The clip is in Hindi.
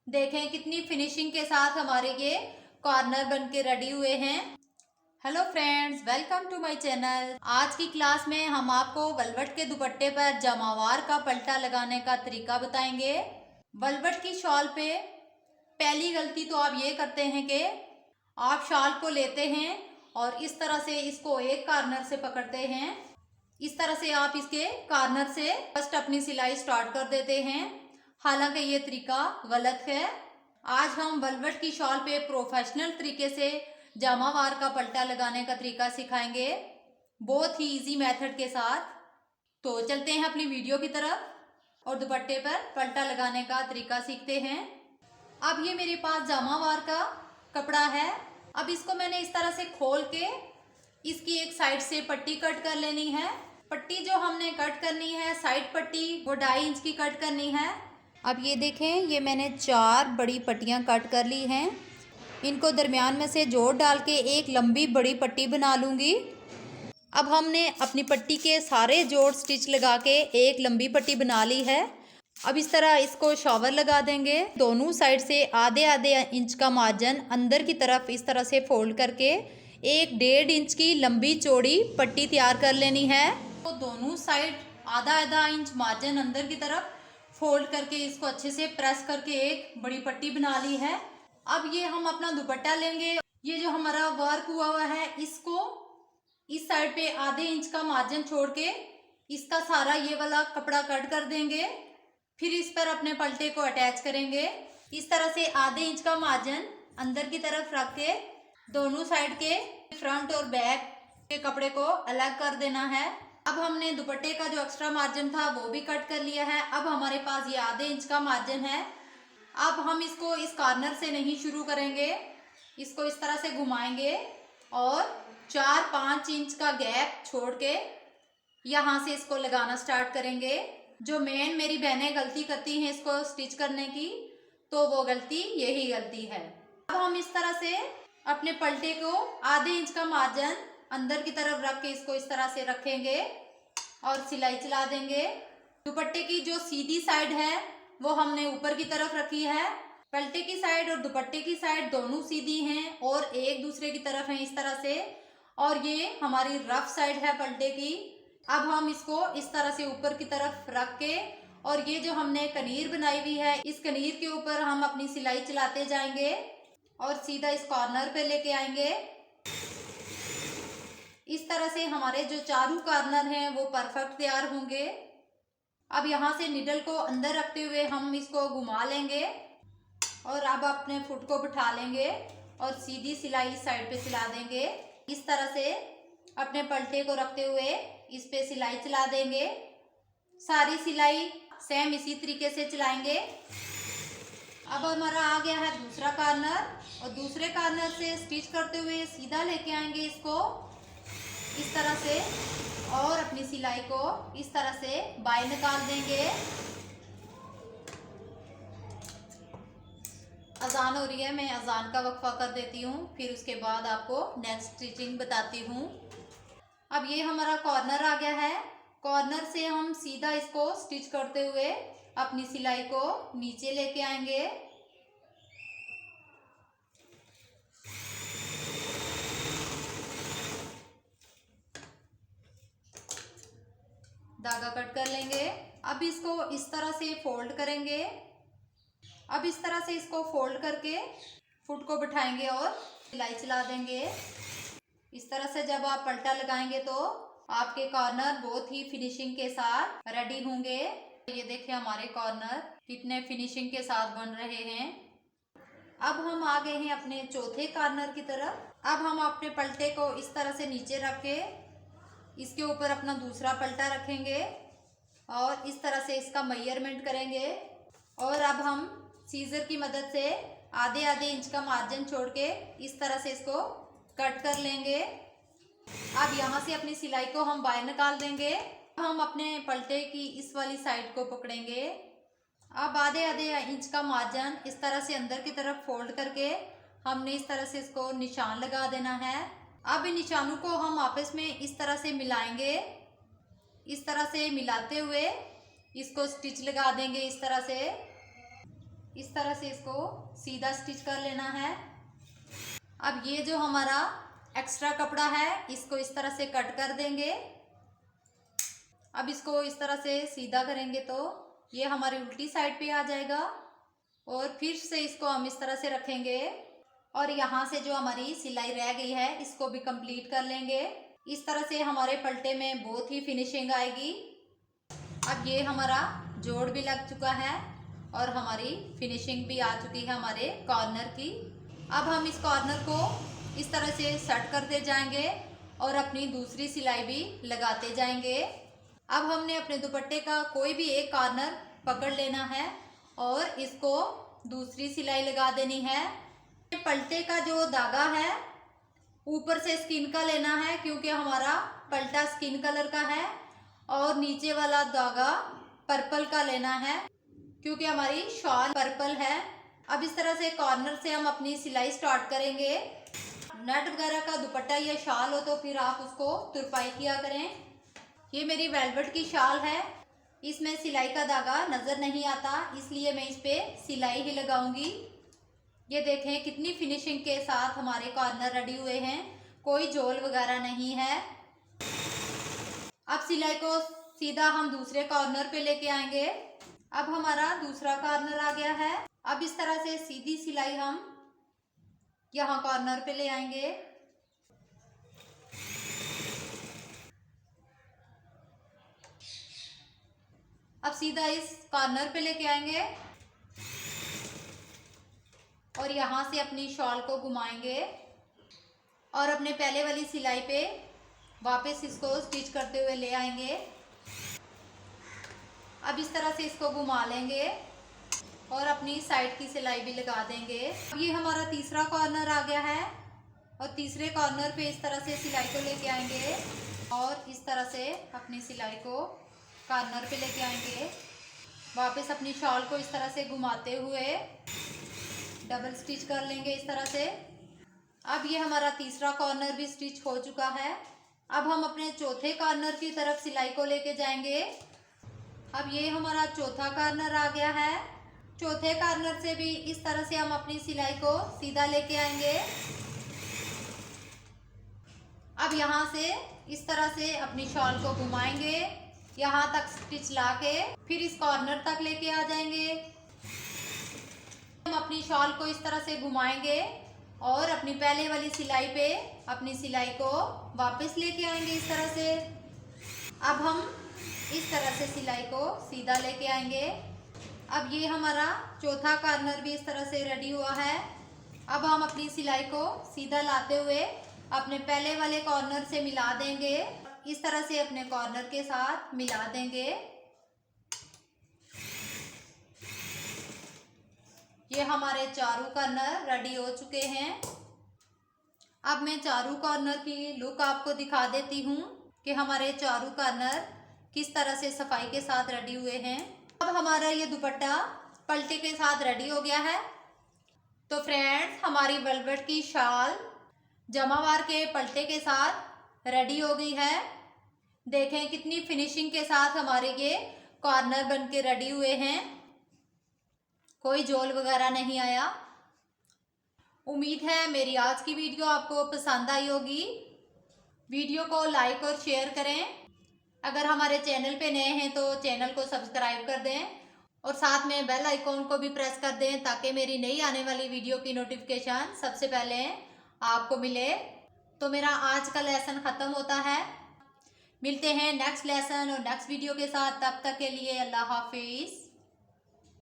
देखें कितनी फिनिशिंग के साथ हमारे ये कॉर्नर बन के रेडी हुए हैं। Hello friends, welcome to my channel. आज की क्लास में हम आपको वेलवेट के दुपट्टे पर जमावार का पल्टा लगाने का तरीका बताएंगे। वेलवेट की शॉल पे पहली गलती तो आप ये करते हैं कि आप शॉल को लेते हैं और इस तरह से इसको एक कॉर्नर से पकड़ते हैं। इस तरह से आप इसके कॉर्नर से फर्स्ट अपनी सिलाई स्टार्ट कर देते हैं। हालांकि ये तरीका गलत है। आज हम वेलवेट की शॉल पे प्रोफेशनल तरीके से जामावार का पल्टा लगाने का तरीका सिखाएंगे, बहुत ही इजी मेथड के साथ। तो चलते हैं अपनी वीडियो की तरफ और दुपट्टे पर पल्टा लगाने का तरीका सीखते हैं। अब ये मेरे पास जामावार का कपड़ा है। अब इसको मैंने इस तरह से खोल के इसकी एक साइड से पट्टी कट कर लेनी है। पट्टी जो हमने कट करनी है, साइड पट्टी, वो 2.5 इंच की कट करनी है। अब ये देखें, ये मैंने 4 बड़ी पट्टियां कट कर ली हैं। इनको दरमियान में से जोड़ डाल के एक लंबी बड़ी पट्टी बना लूँगी। अब हमने अपनी पट्टी के सारे जोड़ स्टिच लगा के एक लंबी पट्टी बना ली है। अब इस तरह इसको शॉवर लगा देंगे। दोनों साइड से आधे आधे इंच का मार्जिन अंदर की तरफ इस तरह से फोल्ड करके एक 1.5 इंच की लंबी चौड़ी पट्टी तैयार कर लेनी है। तो दोनों साइड आधा आधा इंच मार्जिन अंदर की तरफ फोल्ड करके इसको अच्छे से प्रेस करके एक बड़ी पट्टी बना ली है। अब ये हम अपना दुपट्टा लेंगे। ये जो हमारा वर्क हुआ है, इसको इस साइड पे आधे इंच का मार्जिन छोड़ के इसका सारा ये वाला कपड़ा कट कर देंगे। फिर इस पर अपने पल्टे को अटैच करेंगे। इस तरह से आधे इंच का मार्जिन अंदर की तरफ रख के दोनों साइड के फ्रंट और बैक के कपड़े को अलग कर देना है। अब हमने दुपट्टे का जो एक्स्ट्रा मार्जिन था वो भी कट कर लिया है। अब हमारे पास ये आधे इंच का मार्जिन है। अब हम इसको इस कॉर्नर से नहीं शुरू करेंगे, इसको इस तरह से घुमाएंगे और 4-5 इंच का गैप छोड़ के यहाँ से इसको लगाना स्टार्ट करेंगे। जो मेन मेरी बहनें गलती करती हैं इसको स्टिच करने की, तो वो गलती यही गलती है। अब हम इस तरह से अपने पल्टे को आधे इंच का मार्जिन अंदर की तरफ रख के इसको इस तरह से रखेंगे और सिलाई चला देंगे। दुपट्टे की जो सीधी साइड है वो हमने ऊपर की तरफ रखी है। पल्टे की साइड और दुपट्टे की साइड दोनों सीधी हैं और एक दूसरे की तरफ हैं इस तरह से। और ये हमारी रफ साइड है पल्टे की। अब हम इसको इस तरह से ऊपर की तरफ रख के और ये जो हमने कनीर बनाई हुई है, इस कनीर के ऊपर हम अपनी सिलाई चलाते जाएंगे और सीधा इस कॉर्नर पे लेके आएंगे। इस तरह से हमारे जो चारों कॉर्नर हैं वो परफेक्ट तैयार होंगे। अब यहाँ से निडल को अंदर रखते हुए हम इसको घुमा लेंगे और अब अपने फुट को बिठा लेंगे और सीधी सिलाई इस साइड पे चला देंगे। इस तरह से अपने पल्टे को रखते हुए इस पे सिलाई चला देंगे। सारी सिलाई सेम इसी तरीके से चलाएंगे। अब हमारा आ गया है दूसरा कॉर्नर और दूसरे कॉर्नर से स्टिच करते हुए सीधा लेके आएंगे इसको इस तरह से और अपनी सिलाई को इस तरह से बाहर निकाल देंगे। अजान हो रही है, मैं अजान का वक्फा कर देती हूँ, फिर उसके बाद आपको नेक्स्ट स्टिचिंग बताती हूँ। अब ये हमारा कॉर्नर आ गया है। कॉर्नर से हम सीधा इसको स्टिच करते हुए अपनी सिलाई को नीचे लेके आएंगे। धागा कट कर लेंगे। अब इसको इस तरह से फोल्ड करेंगे। अब इस तरह से इसको फोल्ड करके फुट को बिठाएंगे और सिलाई चला देंगे। इस तरह से जब आप पल्टा लगाएंगे तो आपके कॉर्नर बहुत ही फिनिशिंग के साथ रेडी होंगे। ये देखिए हमारे कॉर्नर कितने फिनिशिंग के साथ बन रहे हैं। अब हम आ गए हैं अपने चौथे कॉर्नर की तरफ। अब हम अपने पल्टे को इस तरह से नीचे रख के इसके ऊपर अपना दूसरा पल्टा रखेंगे और इस तरह से इसका मेजरमेंट करेंगे और अब हम सीजर की मदद से आधे आधे इंच का मार्जिन छोड़ के इस तरह से इसको कट कर लेंगे। अब यहाँ से अपनी सिलाई को हम बाहर निकाल देंगे। हम अपने पल्टे की इस वाली साइड को पकड़ेंगे। अब आधे आधे इंच का मार्जिन इस तरह से अंदर की तरफ फोल्ड करके हमने इस तरह से इसको निशान लगा देना है। अब इन निशानों को हम आपस में इस तरह से मिलाएंगे। इस तरह से मिलाते हुए इसको स्टिच लगा देंगे इस तरह से। इस तरह से इसको सीधा स्टिच कर लेना है। अब ये जो हमारा एक्स्ट्रा कपड़ा है इसको इस तरह से कट कर देंगे। अब इसको इस तरह से सीधा करेंगे तो ये हमारी उल्टी साइड पे आ जाएगा और फिर से इसको हम इस तरह से रखेंगे और यहाँ से जो हमारी सिलाई रह गई है इसको भी कंप्लीट कर लेंगे। इस तरह से हमारे पलटे में बहुत ही फिनिशिंग आएगी। अब ये हमारा जोड़ भी लग चुका है और हमारी फिनिशिंग भी आ चुकी है हमारे कॉर्नर की। अब हम इस कॉर्नर को इस तरह से सेट करते जाएंगे और अपनी दूसरी सिलाई भी लगाते जाएंगे। अब हमने अपने दुपट्टे का कोई भी एक कॉर्नर पकड़ लेना है और इसको दूसरी सिलाई लगा देनी है। पलटे का जो धागा है ऊपर से स्किन का लेना है क्योंकि हमारा पलटा स्किन कलर का है और नीचे वाला धागा पर्पल का लेना है क्योंकि हमारी शॉल पर्पल है। अब इस तरह से कॉर्नर से हम अपनी सिलाई स्टार्ट करेंगे। नेट वगैरह का दुपट्टा या शाल हो तो फिर आप उसको तुरपाई किया करें। ये मेरी वेलवेट की शाल है, इसमें सिलाई का धागा नज़र नहीं आता इसलिए मैं इस पे सिलाई ही लगाऊंगी। ये देखें कितनी फिनिशिंग के साथ हमारे कॉर्नर रेडी हुए हैं, कोई झोल वगैरह नहीं है। अब सिलाई को सीधा हम दूसरे कॉर्नर पे लेके आएंगे। अब हमारा दूसरा कॉर्नर आ गया है। अब इस तरह से सीधी सिलाई हम यहाँ कॉर्नर पे ले आएंगे। अब सीधा इस कॉर्नर पे लेके आएंगे और यहाँ से अपनी शॉल को घुमाएंगे और अपने पहले वाली सिलाई पे वापस इसको स्टिच करते हुए ले आएंगे। अब इस तरह से इसको घुमा लेंगे और अपनी साइड की सिलाई भी लगा देंगे। अब ये हमारा तीसरा कॉर्नर आ गया है और तीसरे कॉर्नर पे इस तरह से सिलाई को लेके आएंगे और इस तरह से अपनी सिलाई को कॉर्नर पे लेके आएंगे। वापस अपनी शॉल को इस तरह से घुमाते हुए डबल स्टिच कर लेंगे इस तरह से। अब ये हमारा तीसरा कॉर्नर भी स्टिच हो चुका है। अब हम अपने चौथे कॉर्नर की तरफ सिलाई को लेके जाएंगे। अब ये हमारा चौथा कॉर्नर आ गया है। चौथे कॉर्नर से भी इस तरह से हम अपनी सिलाई को सीधा लेके आएंगे। अब यहाँ से इस तरह से अपनी शॉल को घुमाएंगे, यहाँ तक स्टिच लाके फिर इस कॉर्नर तक लेके आ जाएंगे। हम अपनी शॉल को इस तरह से घुमाएंगे और अपनी पहले वाली सिलाई पे अपनी सिलाई को वापस लेके आएंगे इस तरह से। अब हम इस तरह से सिलाई को सीधा लेके आएंगे। अब ये हमारा चौथा कॉर्नर भी इस तरह से रेडी हुआ है। अब हम अपनी सिलाई को सीधा लाते हुए अपने पहले वाले कॉर्नर से मिला देंगे, इस तरह से अपने कॉर्नर के साथ मिला देंगे। ये हमारे चारों कॉर्नर रेडी हो चुके हैं। अब मैं चारों कॉर्नर की लुक आपको दिखा देती हूँ कि हमारे चारों कॉर्नर किस तरह से सफाई के साथ रेडी हुए हैं। अब हमारा ये दुपट्टा पलटे के साथ रेडी हो गया है। तो फ्रेंड्स, हमारी वेलवेट की शाल जमावार के पलटे के साथ रेडी हो गई है। देखें कितनी फिनिशिंग के साथ हमारे ये कॉर्नर बन के रेडी हुए हैं, कोई झोल वगैरह नहीं आया। उम्मीद है मेरी आज की वीडियो आपको पसंद आई होगी। वीडियो को लाइक और शेयर करें। अगर हमारे चैनल पे नए हैं तो चैनल को सब्सक्राइब कर दें और साथ में बेल आइकॉन को भी प्रेस कर दें ताकि मेरी नई आने वाली वीडियो की नोटिफिकेशन सबसे पहले आपको मिले। तो मेरा आज का लेसन ख़त्म होता है। मिलते हैं नेक्स्ट लेसन और नेक्स्ट वीडियो के साथ। तब तक के लिए अल्लाह हाफिज़।